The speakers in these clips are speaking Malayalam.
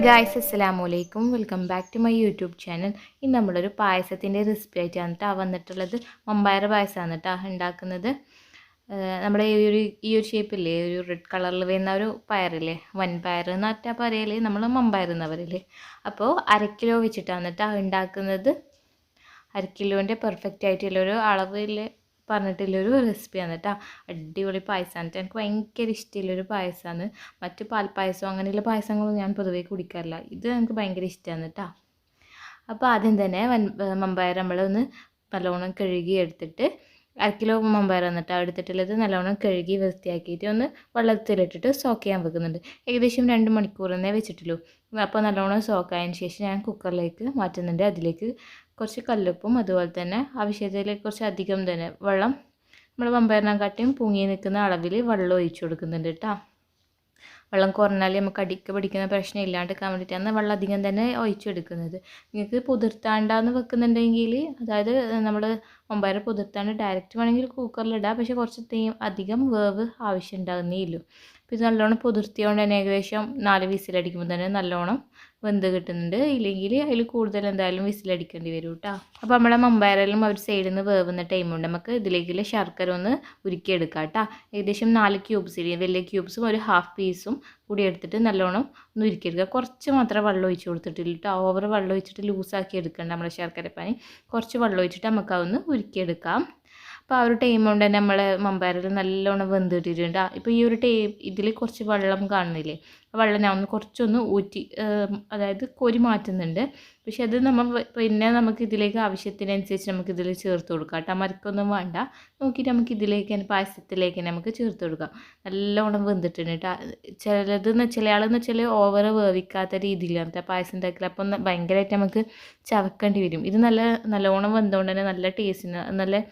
ഗായ്സ്, അസ്സലാമലൈക്കും. Welcome back to my YouTube channel. ഇന്ന് നമ്മളൊരു പായസത്തിൻ്റെ റെസിപ്പി ആയിട്ടാണ് കേട്ടോ വന്നിട്ടുള്ളത്. മമ്പയർ പായസമാണ് കേട്ടോ ഉണ്ടാക്കുന്നത്. നമ്മുടെ ഈ ഒരു ഷേപ്പില്ലേ, ഒരു റെഡ് കളറിൽ വരുന്ന ഒരു പയറില്ലേ, വൻപയർ എന്നിട്ടാ പറയല്, നമ്മൾ മമ്പയർ എന്ന് പറയല്. അപ്പോൾ 1/2 കിലോ വെച്ചിട്ടാണ് കേട്ടോ ഉണ്ടാക്കുന്നത്. 1/2 കിലോൻ്റെ പെർഫെക്റ്റ് ആയിട്ടുള്ളൊരു അളവിൽ പറഞ്ഞിട്ടുള്ളൊരു റെസിപ്പിയാണ് കേട്ടോ. അടിപൊളി പായസമാണ്. എനിക്ക് ഭയങ്കര ഇഷ്ടമുള്ളൊരു പായസമാണ്. മറ്റ് പാൽപ്പായസം അങ്ങനെയുള്ള പായസങ്ങളും ഞാൻ പൊതുവേ കുടിക്കാറില്ല. ഇത് എനിക്ക് ഭയങ്കര ഇഷ്ടമാണ് കേട്ടോ. അപ്പോൾ ആദ്യം തന്നെ മമ്പയർ നമ്മളൊന്ന് നല്ലോണം കഴുകി എടുത്തിട്ട് 1/2 കിലോ മമ്പയർ എന്നിട്ട് എടുത്തിട്ടുള്ളത് നല്ലോണം കഴുകി വൃത്തിയാക്കിയിട്ട് ഒന്ന് വെള്ളത്തിലിട്ടിട്ട് സോക്ക് ചെയ്യാൻ വെക്കുന്നുണ്ട്. ഏകദേശം 2 മണിക്കൂറെന്നേ വെച്ചിട്ടുള്ളൂ. അപ്പോൾ നല്ലോണം സോക്കായതിന് ശേഷം ഞാൻ കുക്കറിലേക്ക് മാറ്റുന്നുണ്ട്. അതിലേക്ക് കുറച്ച് കല്ലുപ്പും അതുപോലെ തന്നെ ആവശ്യത്തിലേക്ക് കുറച്ച് അധികം തന്നെ വെള്ളം, നമ്മൾ മമ്പയറിനെക്കാട്ടിയും പൊങ്ങി നിൽക്കുന്ന അളവിൽ വെള്ളം ഒഴിച്ചു കൊടുക്കുന്നുണ്ട് കേട്ടോ. വെള്ളം കുറഞ്ഞാൽ നമുക്ക് അടിക്ക് പിടിക്കുന്ന പ്രശ്നം ഇല്ലാണ്ടിരിക്കാൻ വേണ്ടിയിട്ടാണ് വെള്ളം അധികം തന്നെ ഒഴിച്ചെടുക്കുന്നത്. നിങ്ങൾക്ക് പുതിർത്താണ്ടാന്ന് വെക്കുന്നുണ്ടെങ്കിൽ, അതായത് നമ്മൾ മമ്പയർ പുതിർത്താണ്ട് ഡയറക്റ്റ് വേണമെങ്കിൽ കുക്കറിലിടാം. പക്ഷേ കുറച്ച് അധികം വേവ് ആവശ്യം ഉണ്ടാകുന്നേയില്ലൂ. അപ്പോൾ ഇത് നല്ലോണം പുതിർത്തിയോണ്ട് തന്നെ ഏകദേശം 4 വിസിലടിക്കുമ്പോൾ തന്നെ നല്ലോണം വെന്ത് കിട്ടുന്നുണ്ട്. ഇല്ലെങ്കിൽ അതിൽ കൂടുതൽ എന്തായാലും വിസിലടിക്കേണ്ടി വരും കേട്ടോ. അപ്പോൾ നമ്മളെ മമ്പയറെല്ലാം ഒരു സൈഡിൽ നിന്ന് വേവുന്ന ടൈമുണ്ട്. നമുക്ക് ഇതിലേക്കുള്ള ശർക്കര ഒന്ന് ഉരുക്കിയെടുക്കാം കേട്ടോ. ഏകദേശം 4 ക്യൂബ്സ്, വലിയ ക്യൂബ്സും ഒരു ഹാഫ് പീസും കൂടി എടുത്തിട്ട് നല്ലോണം ഒന്ന് ഉരുക്കിയെടുക്കുക. കുറച്ച് മാത്രമേ വെള്ളം ഒഴിച്ച് കൊടുത്തിട്ടില്ല കേട്ടോ. ഓവർ വെള്ളം ഒഴിച്ചിട്ട് ലൂസാക്കി എടുക്കേണ്ട നമ്മുടെ ശർക്കരപ്പാനി. കുറച്ച് വെള്ളം ഒഴിച്ചിട്ട് നമുക്ക് അതൊന്ന് ഉരുക്കിയെടുക്കാം. അപ്പോൾ ആ ഒരു ടൈം കൊണ്ട് തന്നെ നമ്മളെ മമ്പയറിൽ നല്ലോണം വെന്തിട്ടിട്ടുണ്ട്. ഇപ്പോൾ ഈ ഒരു ഇതിൽ കുറച്ച് വെള്ളം കാണുന്നില്ലേ, വെള്ളം ഞാൻ ഒന്ന് കുറച്ചൊന്ന് ഊറ്റി, അതായത് കോരി മാറ്റുന്നുണ്ട്. പക്ഷെ അത് പിന്നെ നമുക്ക് ഇതിലേക്ക് ആവശ്യത്തിനനുസരിച്ച് നമുക്ക് ഇതിൽ ചേർത്ത് കൊടുക്കാം കേട്ടോ. മരക്കൊന്നും വേണ്ട, നോക്കിയിട്ട് നമുക്ക് ഇതിലേക്ക് തന്നെ പായസത്തിലേക്ക് നമുക്ക് ചേർത്ത് കൊടുക്കാം. നല്ലോണം വെന്തിട്ടുണ്ട് കേട്ടോ. ചില ആളെന്ന് വെച്ചാൽ ഓവർ വേവിക്കാത്ത രീതിയിലാണ് പായസം ഉണ്ടാക്കില്ല. അപ്പം ഭയങ്കരമായിട്ട് നമുക്ക് ചവക്കേണ്ടി വരും. ഇത് നല്ലോണം വെന്തുകൊണ്ട് തന്നെ നല്ല ടേസ്റ്റിന് നല്ല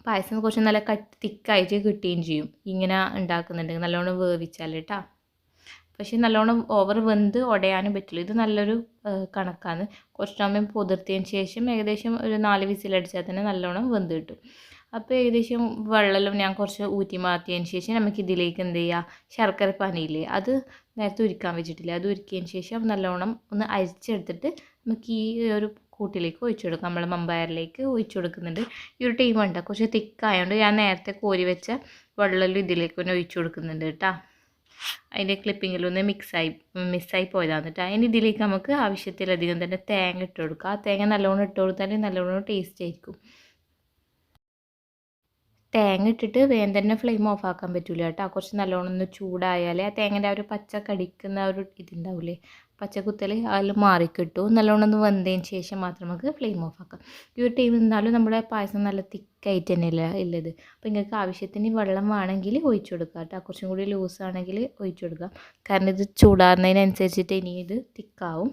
പായസം കുറച്ച് നല്ല തിക്കായിട്ട് കിട്ടുകയും ചെയ്യും ഇങ്ങനെ ഉണ്ടാക്കുന്നുണ്ടെങ്കിൽ, നല്ലോണം വേവിച്ചാൽ കേട്ടോ. പക്ഷേ നല്ലോണം ഓവർ വെന്ത് ഉടയാനും പറ്റില്ല. ഇത് നല്ലൊരു കണക്കാണ്. കുറച്ച് സമയം പുതിർത്തിയതിന് ശേഷം ഏകദേശം ഒരു 4 വിസിലടിച്ചാൽ തന്നെ നല്ലോണം വെന്ത് കിട്ടും. അപ്പോൾ ഏകദേശം വെള്ളമെല്ലാം ഞാൻ കുറച്ച് ഊറ്റി മാറ്റിയതിന് ശേഷം നമുക്ക് ഇതിലേക്ക് എന്ത് ചെയ്യുക, ശർക്കര പാനിയില്ലേ, അത് നേരത്തെ ഉരുക്കാൻ വെച്ചിട്ടില്ല, അത് ഉരുക്കിയതിന് ശേഷം നല്ലോണം ഒന്ന് അരിച്ചെടുത്തിട്ട് നമുക്ക് ഈ ഒരു കൂട്ടിലേക്ക് ഒഴിച്ചു കൊടുക്കാം. നമ്മൾ മമ്പയറിലേക്ക് ഒഴിച്ചു കൊടുക്കുന്നുണ്ട്. ഈ ഒരു ടൈം ഉണ്ട് കുറച്ച് തിക്കായതുകൊണ്ട് ഞാൻ നേരത്തെ കോരി വെച്ച വെള്ളം ഇതിലേക്ക് ഒന്ന് ഒഴിച്ചു കൊടുക്കുന്നുണ്ട് കേട്ടോ. അതിൻ്റെ ക്ലിപ്പിങ്ങിലൊന്ന് മിസ്സായി പോയതാണ് കേട്ടോ. അതിന് ഇതിലേക്ക് നമുക്ക് ആവശ്യത്തിലധികം തന്നെ തേങ്ങ ഇട്ട് കൊടുക്കുക. ആ തേങ്ങ നല്ലോണം ഇട്ട് കൊടുത്താൽ നല്ലോണം ടേസ്റ്റ് ആയിരിക്കും. തേങ്ങ ഇട്ടിട്ട് വേഗം തന്നെ ഫ്ലെയിം ഓഫ് ആക്കാൻ പറ്റില്ല കേട്ടോ. കുറച്ച് നല്ലോണം ഒന്ന് ചൂടായാലേ ആ തേങ്ങൻ്റെ ആ ഒരു പച്ച കടിക്കുന്ന ഒരു ഇതുണ്ടാവില്ലേ, പച്ചക്കുത്തൽ, അതിൽ മാറിക്കിട്ടും. നല്ലോണം ഒന്ന് വെന്തതിന് ശേഷം മാത്രം നമുക്ക് ഫ്ലെയിം ഓഫ് ആക്കാം. ഈ ഒരു ടൈം നിന്നാലും നമ്മുടെ പായസം നല്ല തിക്കായിട്ട് തന്നെയല്ല ഉള്ളത്. അപ്പോൾ നിങ്ങൾക്ക് ആവശ്യത്തിന് വെള്ളം വേണമെങ്കിൽ ഒഴിച്ചു കൊടുക്കുക കേട്ടോ. കുറച്ചും കൂടി ലൂസാണെങ്കിൽ ഒഴിച്ചു കൊടുക്കാം. കാരണം ഇത് ചൂടാറുന്നതിനനുസരിച്ചിട്ട് ഇനി ഇത് തിക്കാവും.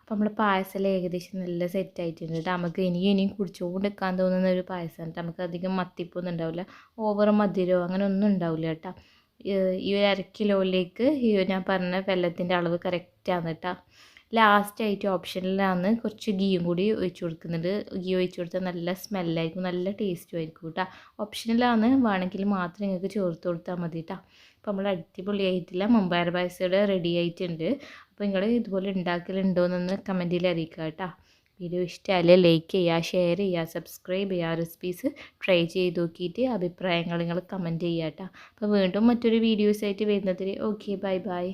അപ്പോൾ നമ്മൾ പായസം ഏകദേശം നല്ല സെറ്റായിട്ടുണ്ട് കേട്ടോ. നമുക്ക് ഇനിയും കുടിച്ചുകൊണ്ട് നിൽക്കാൻ തോന്നുന്ന ഒരു പായസമാണ്. നമുക്ക് അധികം മത്തിപ്പൊന്നും ഉണ്ടാവില്ല, ഓവർ മധുരമോ അങ്ങനെ ഒന്നും ഉണ്ടാവില്ല കേട്ടോ. ഈ 1/2 കിലോയിലേക്ക് ഞാൻ പറഞ്ഞ വെള്ളത്തിൻ്റെ അളവ് കറക്റ്റാണ് കേട്ടോ. ലാസ്റ്റായിട്ട് ഓപ്ഷനിലാണ് കുറച്ച് ഗീയും കൂടി ഒഴിച്ചു കൊടുക്കുന്നുണ്ട്. ഗീ ഒഴിച്ചു കൊടുത്താൽ നല്ല സ്മെല്ലായിരിക്കും, നല്ല ടേസ്റ്റും ആയിരിക്കും കേട്ടോ. ഓപ്ഷനിലാണ്, വേണമെങ്കിൽ മാത്രം നിങ്ങൾക്ക് ചേർത്ത് കൊടുത്താൽ മതി കേട്ടോ. അപ്പോൾ നമ്മൾ അടിപൊളിയായിട്ടില്ല മമ്പയർ പായസം റെഡി ആയിട്ടുണ്ട്. അപ്പോൾ നിങ്ങൾ ഇതുപോലെ ഉണ്ടാക്കലുണ്ടോയെന്നൊന്ന് കമൻറ്റിൽ അറിയിക്കുക കേട്ടോ. വീഡിയോ ഇഷ്ടമായാലും ലൈക്ക് ചെയ്യുക, ഷെയർ ചെയ്യുക, സബ്സ്ക്രൈബ് ചെയ്യുക. റെസിപ്പീസ് ട്രൈ ചെയ്ത് നോക്കിയിട്ട് അഭിപ്രായങ്ങൾ നിങ്ങൾ കമൻറ്റ് ചെയ്യുക കേട്ടോ. അപ്പോൾ വീണ്ടും മറ്റൊരു വീഡിയോസായിട്ട് വരുന്നതിൽ ഓക്കെ, ബൈ ബൈ.